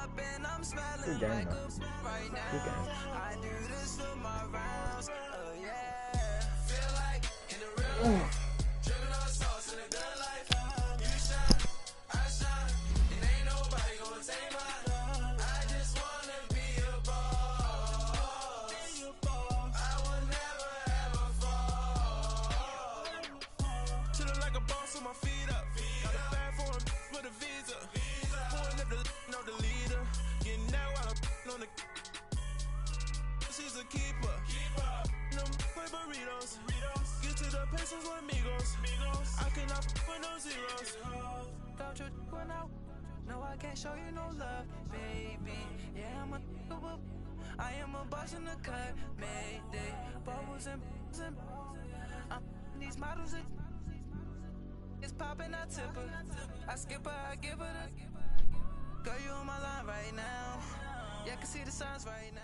Good game, though. Good game. Oh. No, I can't show you no love, baby. Yeah, I am a boss in the cut, mayday. Bubbles and these models, it's popping, I tip her. I skip her, I give her the. Girl, you on my line right now. Yeah, I can see the signs right now.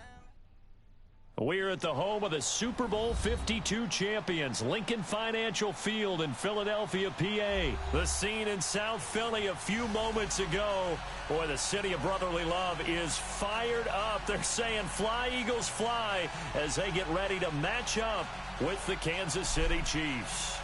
We're at the home of the Super Bowl 52 champions, Lincoln Financial Field in Philadelphia, PA. The scene in South Philly a few moments ago. Boy, the city of brotherly love is fired up. They're saying, "Fly, Eagles, fly," as they get ready to match up with the Kansas City Chiefs.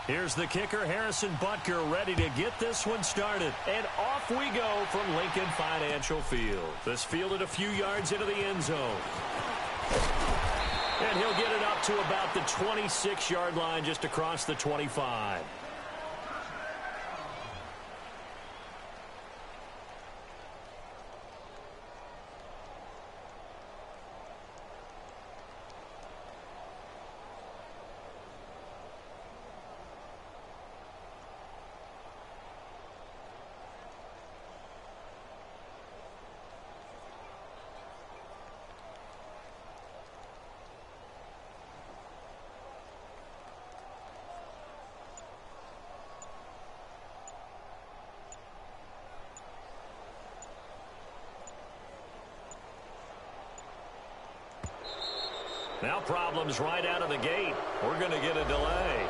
Here's the kicker, Harrison Butker, ready to get this one started. And off we go from Lincoln Financial Field. This fielded a few yards into the end zone. And he'll get it up to about the 26-yard line, just across the 25. Now problems right out of the gate. We're going to get a delay.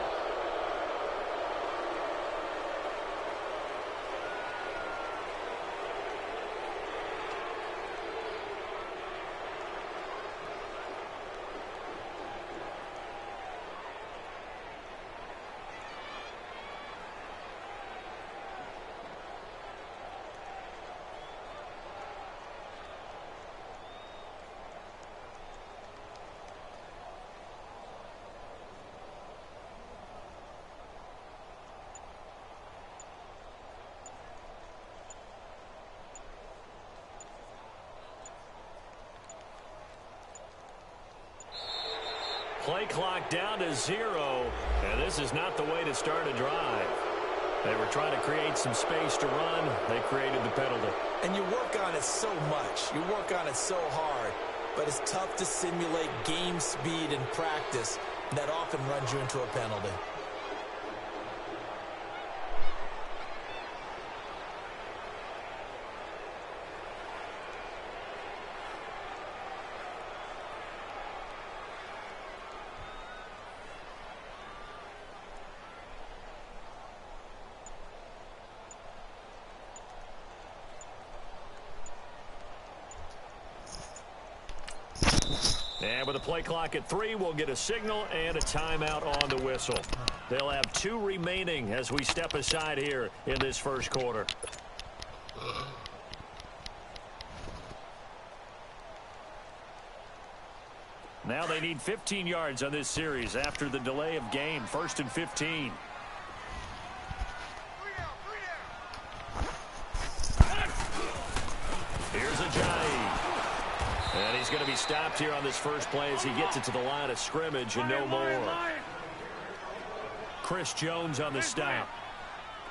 Play clock down to 0, and this is not the way to start a drive. They were trying to create some space to run. They created the penalty. And you work on it so much. You work on it so hard. But it's tough to simulate game speed in practice. That often runs you into a penalty. And with a play clock at 3, we'll get a signal and a timeout on the whistle. They'll have 2 remaining as we step aside here in this first quarter. Now they need 15 yards on this series after the delay of game. 1st and 15. Here's Ajayi. And he's going to be stopped here on this first play as he gets it to the line of scrimmage and no more. Chris Jones on the stop.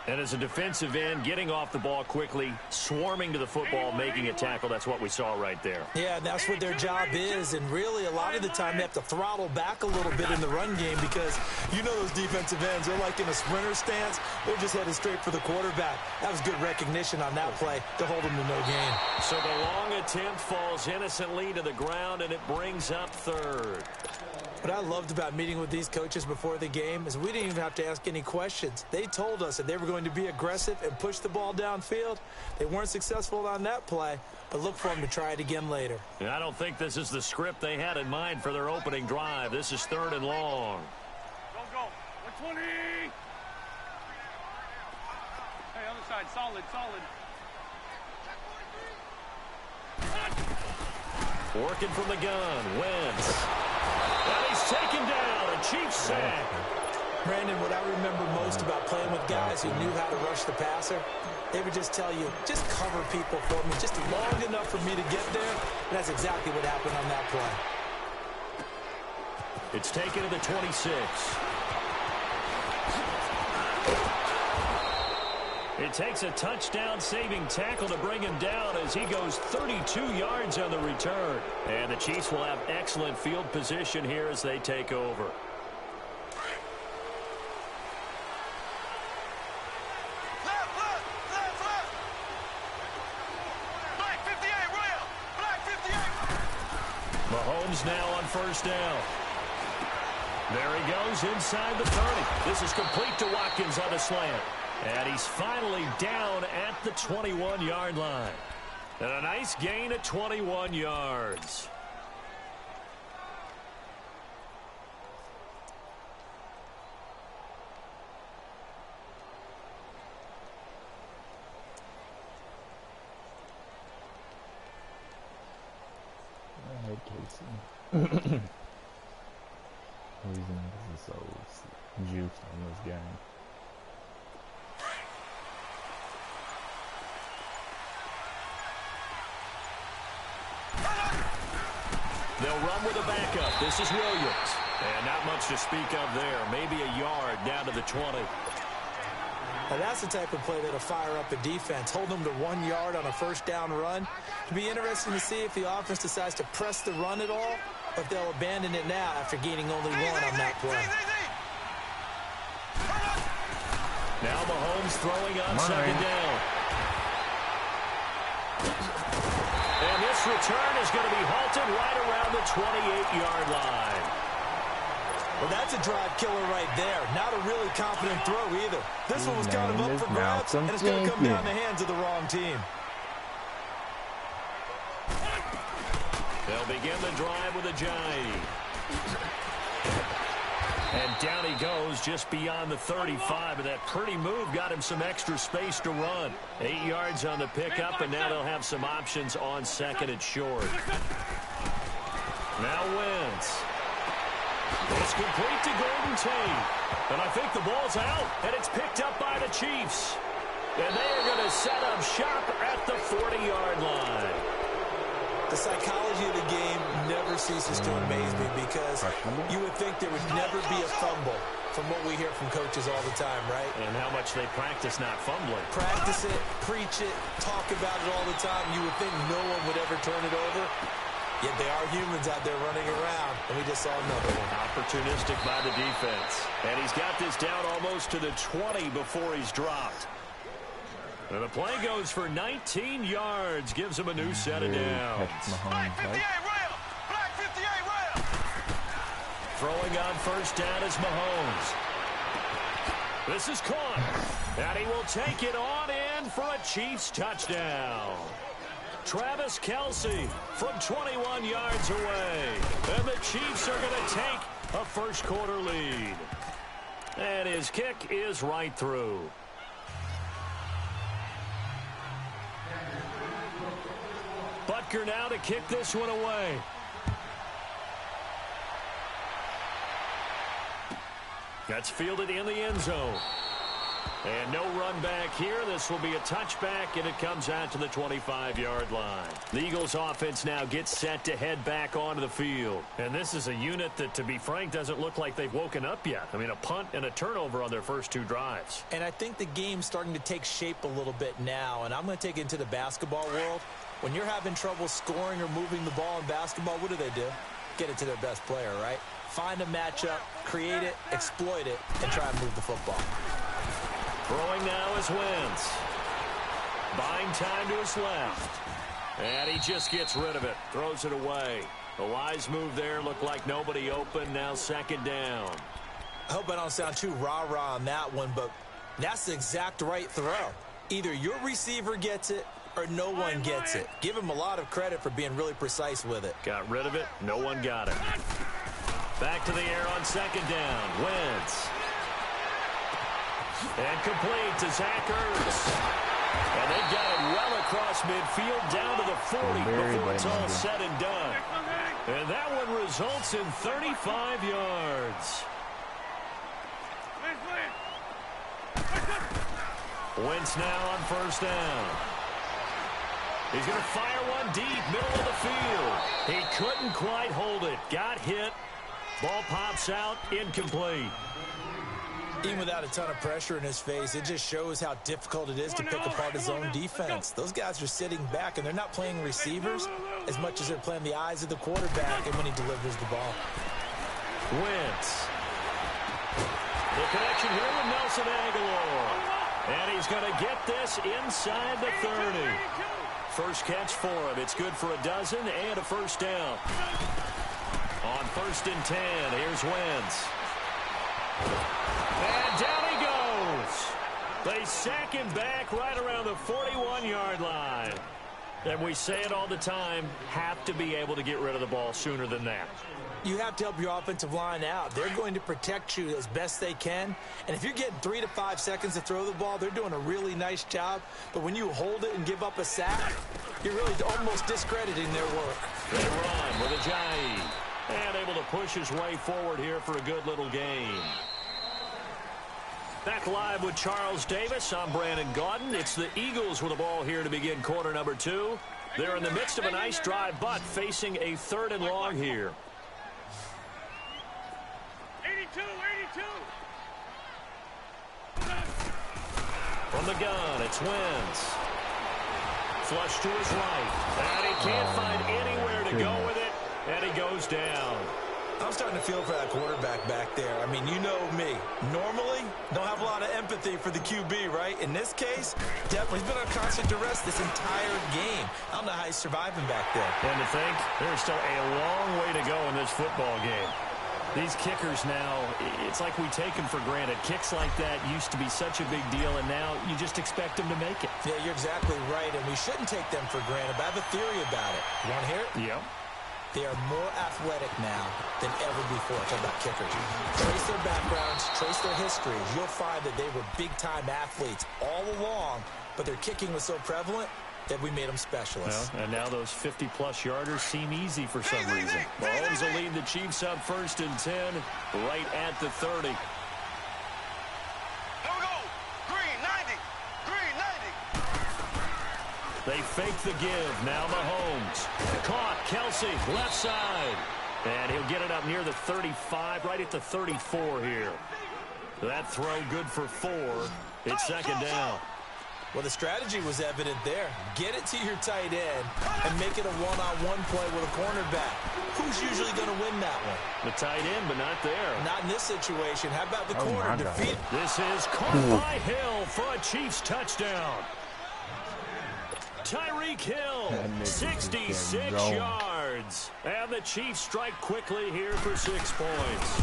And as a defensive end, getting off the ball quickly, swarming to the football, making a tackle, that's what we saw right there. Yeah, that's what their job is, and really a lot of the time they have to throttle back a little bit in the run game because you know those defensive ends, they're like in a sprinter stance. They're just headed straight for the quarterback. That was good recognition on that play to hold them to no gain. So the long attempt falls innocently to the ground, and it brings up third. What I loved about meeting with these coaches before the game is we didn't even have to ask any questions. They told us that they were going to be aggressive and push the ball downfield. They weren't successful on that play, but look for them to try it again later. I don't think this is the script they had in mind for their opening drive. This is 3rd and long. Go. 120. Hey, other side, solid. Working from the gun, Wentz. And he's taken down, a Chiefs sack. Brandon, what I remember most about playing with guys who knew how to rush the passer, they would just tell you, just cover people for me, just long enough for me to get there. And that's exactly what happened on that play. It's taken to the 26. It takes a touchdown-saving tackle to bring him down as he goes 32 yards on the return. And the Chiefs will have excellent field position here as they take over. Left. Black 58, Royal. Black 58. Mahomes now on 1st down. There he goes inside the 30. This is complete to Watkins on the slant. And he's finally down at the 21-yard line. And a nice gain of 21 yards. I had Casey. Reason this is so juiced on this game. They'll run with a backup. This is Williams. And not much to speak of there. Maybe a yard down to the 20. Now that's the type of play that'll fire up a defense. Hold them to 1 yard on a 1st down run. It'll be interesting to see if the offense decides to press the run at all, or if they'll abandon it now after gaining only 1 on that play. Now Mahomes throwing on 2nd down. And this return is going to be halted right around the 28-yard line. Well, that's a drive killer right there. Not a really confident throw either. This one was kind of up for grabs, and it's going to come down the hands of the wrong team. They'll begin the drive with a jive. And down he goes just beyond the 35. And that pretty move got him some extra space to run. 8 yards on the pickup, and now they'll have some options on 2nd and short. Now Wentz. It's complete to Golden Tate. And I think the ball's out, and it's picked up by the Chiefs. And they are going to set up shop at the 40-yard line. The psychology of the game never ceases to amaze me because you would think there would never be a fumble from what we hear from coaches all the time, right? And how much they practice not fumbling. Practice it, preach it, talk about it all the time. You would think no one would ever turn it over. Yet they are humans out there running around, and we just saw another one. Opportunistic by the defense. And he's got this down almost to the 20 before he's dropped. And the play goes for 19 yards, gives him a new set of downs. Black 58, Royal. Black 58, Royal. Throwing on 1st down is Mahomes. This is caught. And he will take it on in for a Chiefs touchdown. Travis Kelce from 21 yards away. And the Chiefs are going to take a 1st quarter lead. And his kick is right through. Butker now to kick this one away. That's fielded in the end zone. And no run back here. This will be a touchback, and it comes out to the 25-yard line. The Eagles offense now gets set to head back onto the field. And this is a unit that, to be frank, doesn't look like they've woken up yet. I mean, a punt and a turnover on their first 2 drives. And I think the game's starting to take shape a little bit now, and I'm going to take it into the basketball world. When you're having trouble scoring or moving the ball in basketball, what do? Get it to their best player, right? Find a matchup, create it, exploit it, and try and move the football. Throwing now is Wentz. Buying time to his left. And he just gets rid of it. Throws it away. A wise move there. Looked like nobody open. Now 2nd down. I hope I don't sound too rah-rah on that one, but that's the exact right throw. Either your receiver gets it or no one gets it. Give him a lot of credit for being really precise with it. Got rid of it. No one got it. Back to the air on 2nd down. Wentz. And complete to Zach Ertz. And they got it well across midfield down to the 40 before it's all said and done. And that one results in 35 yards. Wentz now on 1st down. He's going to fire one deep, middle of the field. He couldn't quite hold it. Got hit. Ball pops out, incomplete. Even without a ton of pressure in his face, it just shows how difficult it is to pick apart his own defense. Those guys are sitting back, and they're not playing receivers as much as they're playing the eyes of the quarterback and when he delivers the ball. Wentz. The connection here with Nelson Aguilar. And he's going to get this inside the 30. First catch for him. It's good for a dozen and a 1st down. On 1st and 10, here's Wentz. And down he goes. They sack him back right around the 41-yard line. And we say it all the time, have to be able to get rid of the ball sooner than that. You have to help your offensive line out. They're going to protect you as best they can. And if you're getting 3 to 5 seconds to throw the ball, they're doing a really nice job. But when you hold it and give up a sack, you're really almost discrediting their work. They run with Ajayi. And able to push his way forward here for a good little gain. Back live with Charles Davis. I'm Brandon Gaudin. It's the Eagles with the ball here to begin quarter number 2. They're in the midst of a nice drive, but facing a 3rd and long here. 82. From the gun, it's Wentz. Flush to his right. And he can't find anywhere to go with it. And he goes down. I'm starting to feel for that quarterback back there. I mean, you know me. Normally, don't have a lot of empathy for the QB, right? In this case, definitely he's been on constant duress this entire game. I don't know how he's surviving back there. And to think, there's still a long way to go in this football game. These kickers now, it's like we take them for granted. Kicks like that used to be such a big deal, and now you just expect them to make it. Yeah, you're exactly right, and we shouldn't take them for granted, but I have a theory about it. You want to hear it? Yep. They are more athletic now than ever before. Talk about kickers. Trace their backgrounds, trace their histories. You'll find that they were big-time athletes all along, but their kicking was so prevalent that we made them specialists. Well, and now those 50-plus yarders seem easy for some reason. Mahomes will lead the Chiefs up 1st and 10, right at the 30. Here we go. Green 90. They fake the give. Now Mahomes. Caught. Kelsey, left side. And he'll get it up near the 35, right at the 34 here. That throw good for 4. It's 2nd down. Well, the strategy was evident there. Get it to your tight end and make it a one-on-one play with a cornerback. Who's usually going to win that one? The tight end, but not there. Not in this situation. How about the corner? Defeat. This is caught by Hill for a Chiefs touchdown. Tyreek Hill, 66 yards. And the Chiefs strike quickly here for 6 points.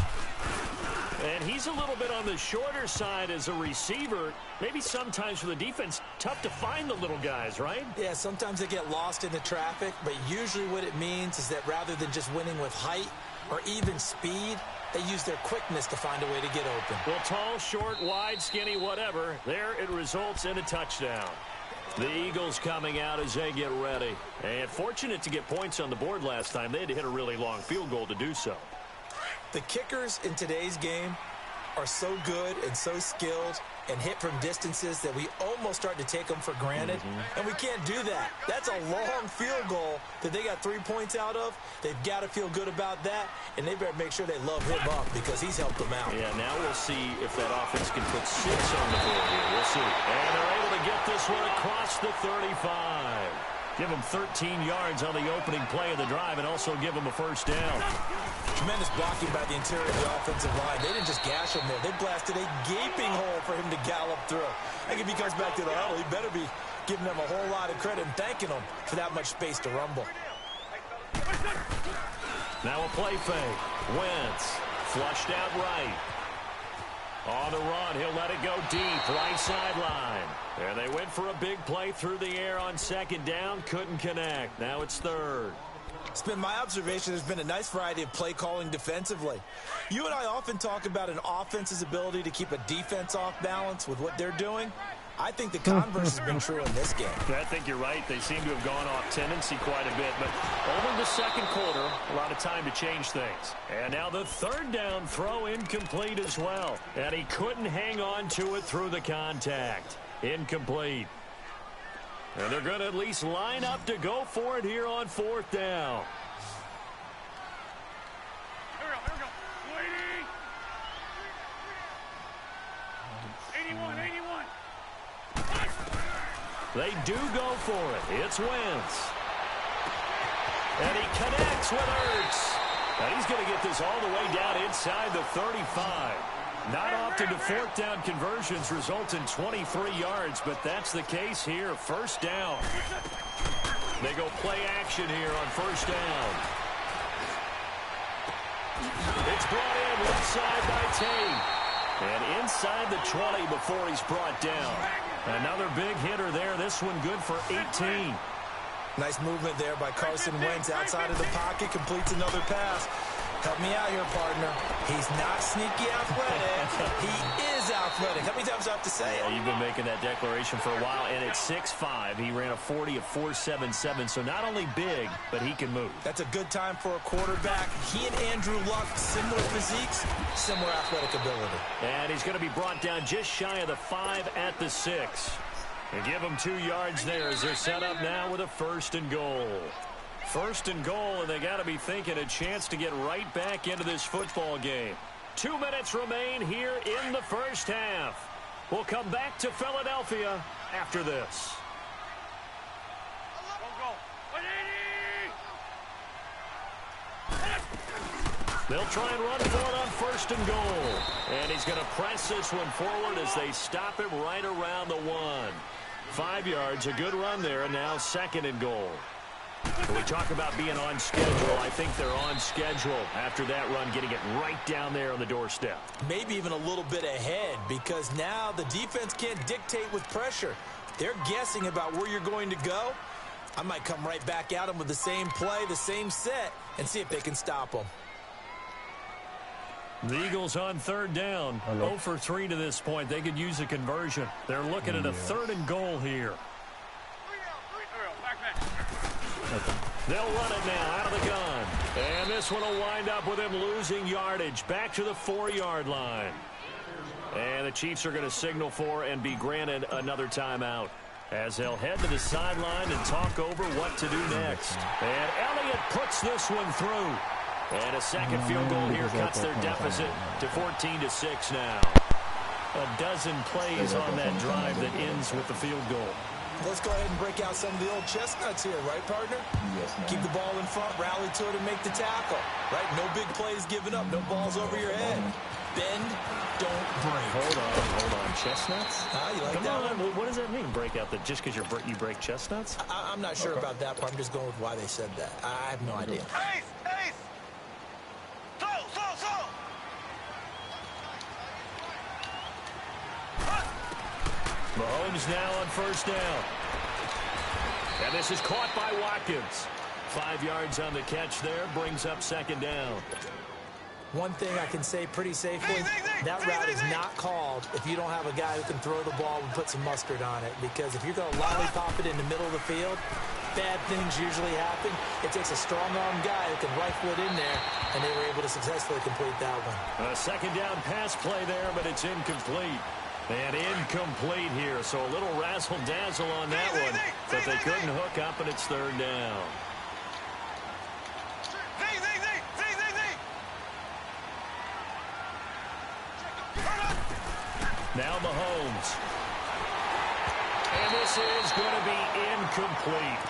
And he's a little bit on the shorter side as a receiver. Maybe sometimes for the defense, tough to find the little guys, right? Yeah, sometimes they get lost in the traffic, but usually what it means is that rather than just winning with height or even speed, they use their quickness to find a way to get open. Well, tall, short, wide, skinny, whatever. There it results in a touchdown. The Eagles coming out as they get ready. And fortunate to get points on the board last time. They had to hit a really long field goal to do so. The kickers in today's game are so good and so skilled, and hit from distances that we almost start to take them for granted, and we can't do that. That's a long field goal that they got 3 points out of. They've got to feel good about that, and they better make sure they love him up because he's helped them out. Yeah, now we'll see if that offense can put 6 on the board here. We'll see. And they're able to get this one across the 35. Give them 13 yards on the opening play of the drive and also give them a first down. Tremendous blocking by the interior of the offensive line. They didn't just gash him there. They blasted a gaping hole for him to gallop through. I think if he comes back to the huddle, he better be giving them a whole lot of credit and thanking them for that much space to rumble. Now a play fake. Wentz flushed out right. On the run, he'll let it go deep, right sideline. And they went for a big play through the air on second down, couldn't connect. Now it's third. It's been my observation there's been a nice variety of play calling defensively. You and I often talk about an offense's ability to keep a defense off balance with what they're doing. I think the converse has been true in this game. I think you're right. They seem to have gone off tendency quite a bit. But over the second quarter, a lot of time to change things. And now the third down throw incomplete as well. And he couldn't hang on to it through the contact. Incomplete. And they're going to at least line up to go for it here on fourth down. Here we go. 81. They do go for it. It's Wentz. And he connects with Ertz. And he's going to get this all the way down inside the 35. Not often do fourth down conversions result in 23 yards, but that's the case here. First down. They go play action here on first down. It's brought in left side by Tate. And inside the 20 before he's brought down. Another big hitter there. This one good for 18. Nice movement there by Carson Wentz outside of the pocket. Completes another pass. Help me out here, partner. He's not sneaky athletic. He is athletic. How many times do I have to say it? You've been making that declaration for a while, and at 6'5", he ran a 40 of 4.77, so not only big, but he can move. That's a good time for a quarterback. He and Andrew Luck, similar physiques, similar athletic ability. And he's going to be brought down just shy of the 5 at the 6. And give him 2 yards there as they're set up now with a first and goal. First and goal, and they got to be thinking a chance to get right back into this football game. 2 minutes remain here in the first half. We'll come back to Philadelphia after this. Go. 180. They'll try and run for it on first and goal. And he's going to press this one forward as they stop him right around the 1. 5 yards, a good run there, and now second and goal. When we talk about being on schedule, I think they're on schedule after that run, getting it right down there on the doorstep. Maybe even a little bit ahead, because now the defense can't dictate with pressure. They're guessing about where you're going to go. I might come right back at them with the same play, the same set, and see if they can stop them. The Eagles on third down. 0 for 3 to this point. They could use a conversion. They're looking at a third and goal here. They'll run it now out of the gun. And this one will wind up with him losing yardage back to the 4-yard line. And the Chiefs are going to signal for and be granted another timeout as they'll head to the sideline and talk over what to do next. And Elliott puts this one through. And a second field goal here cuts their deficit to 14-6 now. A dozen plays on that drive that ends with the field goal. Let's go ahead and break out some of the old chestnuts here, right, partner? Yes, man. Keep the ball in front, rally to it, and make the tackle, right? No big plays given up, no balls over your head. Bend, don't break. Hold on. Chestnuts? You like Come that on, one? what does that mean, break out? That just because you break chestnuts? I'm not sure about that part. I'm just going with why they said that. I have no idea. Ace. Slow. Mahomes now on first down. And this is caught by Watkins. 5 yards on the catch there, brings up second down. One thing I can say pretty safely, that route is not called if you don't have a guy who can throw the ball and put some mustard on it. Because if you're going to lollipop it in the middle of the field, bad things usually happen. It takes a strong-arm guy who can rifle it in there, and they were able to successfully complete that one. A second down pass play there, but it's incomplete. And incomplete here, so a little razzle-dazzle on that one, but they couldn't hook up, and it's third down. Now Mahomes. And this is going to be incomplete.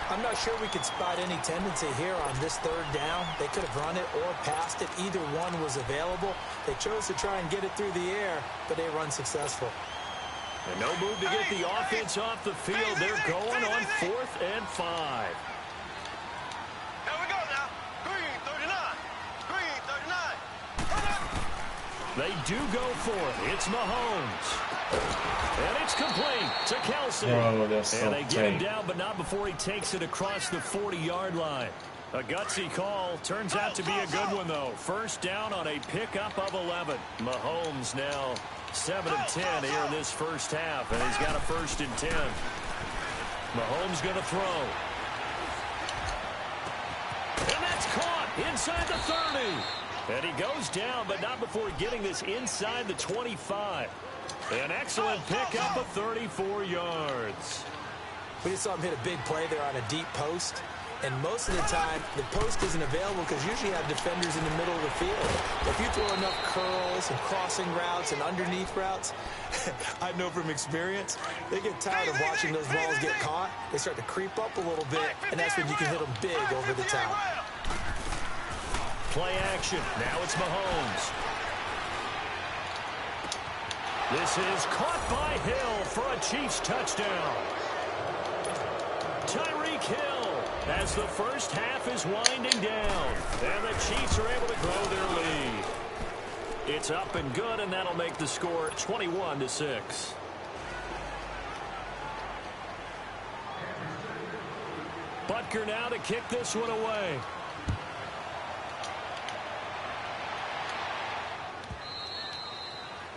I'm not sure we could spot any tendency here on this third down. They could have run it or passed it. Either one was available. They chose to try and get it through the air, but they run successful. And no move to get the offense off the field. They're going on 4th and 5. Here we go now. Green 39. Green 39. They do go for it. It's Mahomes. And it's complete to Kelsey. Bro, that's so and they get him tight. down, but not before he takes it across the 40-yard line. A gutsy call. Turns out to be a good one, though. First down on a pickup of 11. Mahomes now 7 of 10 here in this first half, and he's got a 1st and 10. Mahomes going to throw. And that's caught inside the 30. And he goes down, but not before getting this inside the 25. An excellent pickup of 34 yards. We just saw him hit a big play there on a deep post. And most of the time, the post isn't available because usually you have defenders in the middle of the field. If you throw enough curls and crossing routes and underneath routes, I know from experience, they get tired of watching those balls get caught. They start to creep up a little bit, and that's when you can hit them big over the top. Play action. Now it's Mahomes. This is caught by Hill for a Chiefs touchdown. Tyreek Hill as the first half is winding down. And the Chiefs are able to grow their lead. It's up and good, and that'll make the score 21-6. Butker now to kick this one away.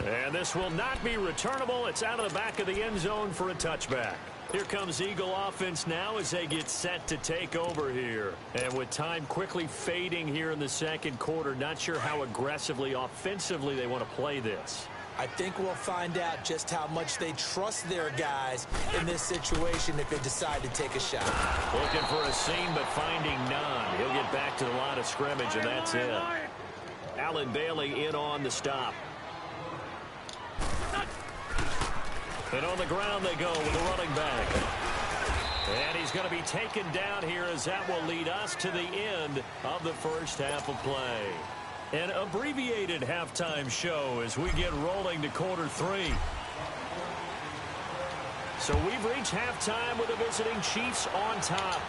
And this will not be returnable. It's out of the back of the end zone for a touchback. Here comes Eagle offense now as they get set to take over here. And with time quickly fading here in the second quarter, not sure how aggressively, offensively they want to play this. I think we'll find out just how much they trust their guys in this situation if they decide to take a shot. Looking for a seam, but finding none. He'll get back to the line of scrimmage, and that's it. Allen Bailey in on the stop. And on the ground they go with the running back. And he's going to be taken down here as that will lead us to the end of the first half of play. An abbreviated halftime show as we get rolling to quarter 3. So we've reached halftime with the visiting Chiefs on top.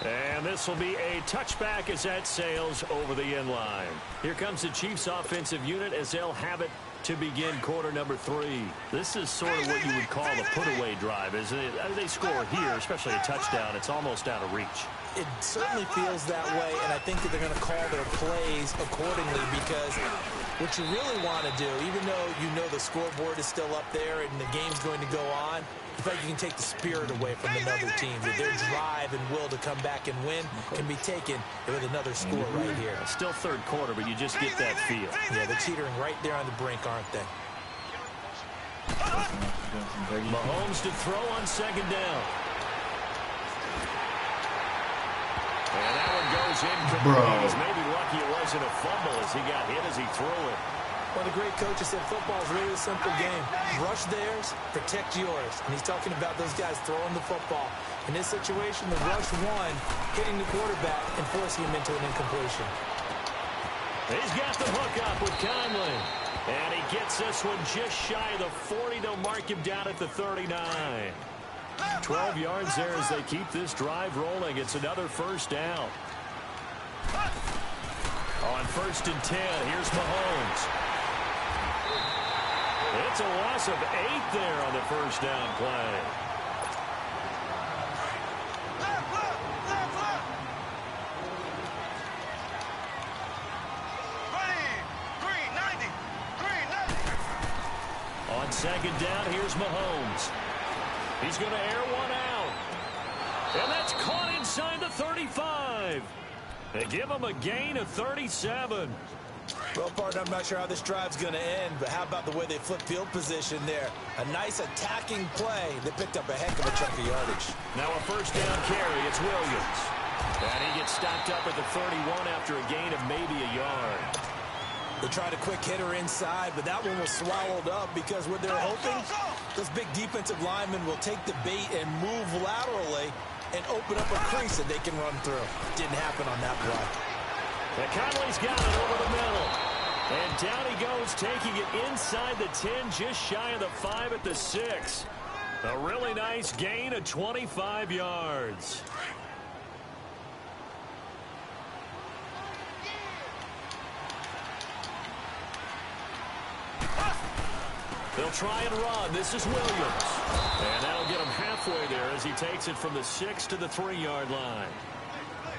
And this will be a touchback as that sails over the end line. Here comes the Chiefs offensive unit as they'll have it to begin quarter number 3. This is sort of what you would call a put-away drive, isn't it? They score here, especially a touchdown. It's almost out of reach. It certainly feels that way, and I think that they're going to call their plays accordingly because what you really want to do, even though you know the scoreboard is still up there and the game's going to go on, I feel like you can take the spirit away from another team. That their drive and will to come back and win can be taken with another score right here. Still third quarter, but you just get that feel. Yeah, they're teetering right there on the brink, aren't they? Mahomes to throw on second down. And that one goes incomplete. He's maybe lucky it wasn't a fumble as he got hit as he threw it. Well, the great coach has said football is really a simple game. Rush theirs, protect yours. And he's talking about those guys throwing the football. In this situation, the rush one, hitting the quarterback and forcing him into an incompletion. He's got the hook up with Conley. And he gets this one just shy of the 40. They'll mark him down at the 39. 12 yards there as they keep this drive rolling. It's another first down. On 1st and 10, here's Mahomes. It's a loss of 8 there on the first down play. Green 90. On second down, here's Mahomes. He's going to air one out. And that's caught inside the 35. They give him a gain of 37. Well, partner, I'm not sure how this drive's going to end, but how about the way they flip field position there? A nice attacking play that picked up a heck of a chunk of yardage. Now a first down carry. It's Williams. And he gets stopped up at the 31 after a gain of maybe a yard. They tried a quick hitter inside, but that one was swallowed up because what they're hoping, those big defensive linemen will take the bait and move laterally and open up a crease that they can run through. Didn't happen on that play. The Conley's got it over the middle. And down he goes, taking it inside the 10, just shy of the 5 at the 6. A really nice gain of 25 yards. They'll try and run. This is Williams. And that'll get him halfway there as he takes it from the 6 to the 3-yard line.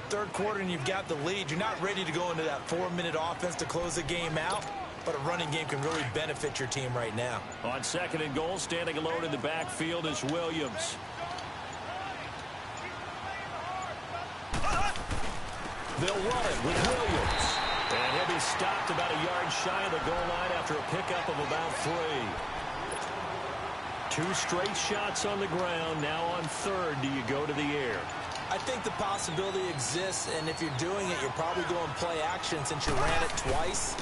Third quarter and you've got the lead. You're not ready to go into that 4-minute offense to close the game out, but a running game can really benefit your team right now. On 2nd and goal, standing alone in the backfield is Williams. They'll run it with Williams. And he'll be stopped about a yard shy of the goal line after a pickup of about 3. 2 straight shots on the ground. Now on 3rd, do you go to the air? I think the possibility exists, and if you're doing it, you're probably going play action since you ran it twice.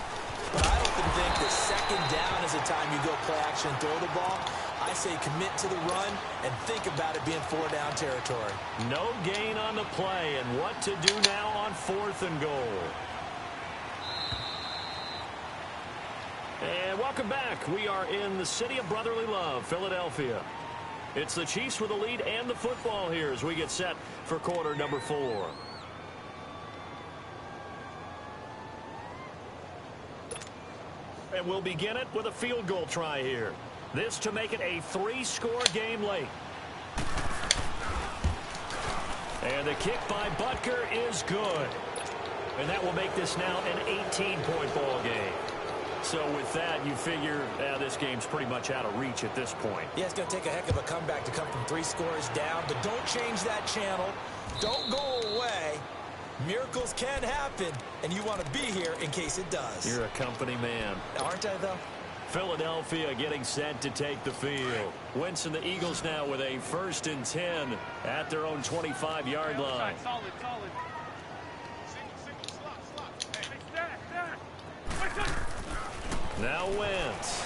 But I often think that 2nd down is the time you go play action and throw the ball. I say commit to the run and think about it being 4-down territory. No gain on the play, and what to do now on 4th and goal. And welcome back. We are in the city of brotherly love, Philadelphia. It's the Chiefs with the lead and the football here as we get set for quarter number 4. And we'll begin it with a field goal try here. This to make it a 3-score game late. And the kick by Butker is good. And that will make this now an 18-point ball game. So with that, you figure this game's pretty much out of reach at this point. Yeah, it's going to take a heck of a comeback to come from 3 scores down, but don't change that channel. Don't go away. Miracles can happen, and you want to be here in case it does. You're a company man. Aren't I, though? Philadelphia getting set to take the field. Wentz and the Eagles now with a 1st and 10 at their own 25-yard line. Solid. Now Wentz.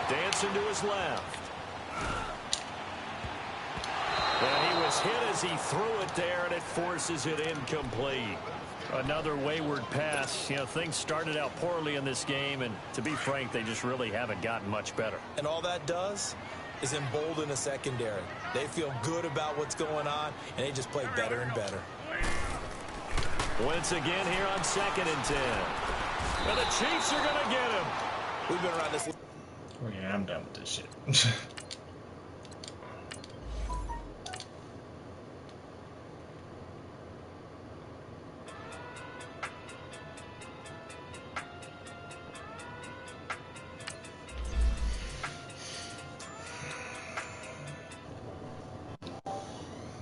Dancing to his left. And he was hit as he threw it there, and it forces it incomplete. Another wayward pass. You know, things started out poorly in this game, and to be frank, they just really haven't gotten much better. And all that does is embolden a secondary. They feel good about what's going on, and they just play better and better. Wentz again here on 2nd and 10. And the Chiefs are going to get him. We've been around this. Oh, yeah, I'm done with this shit.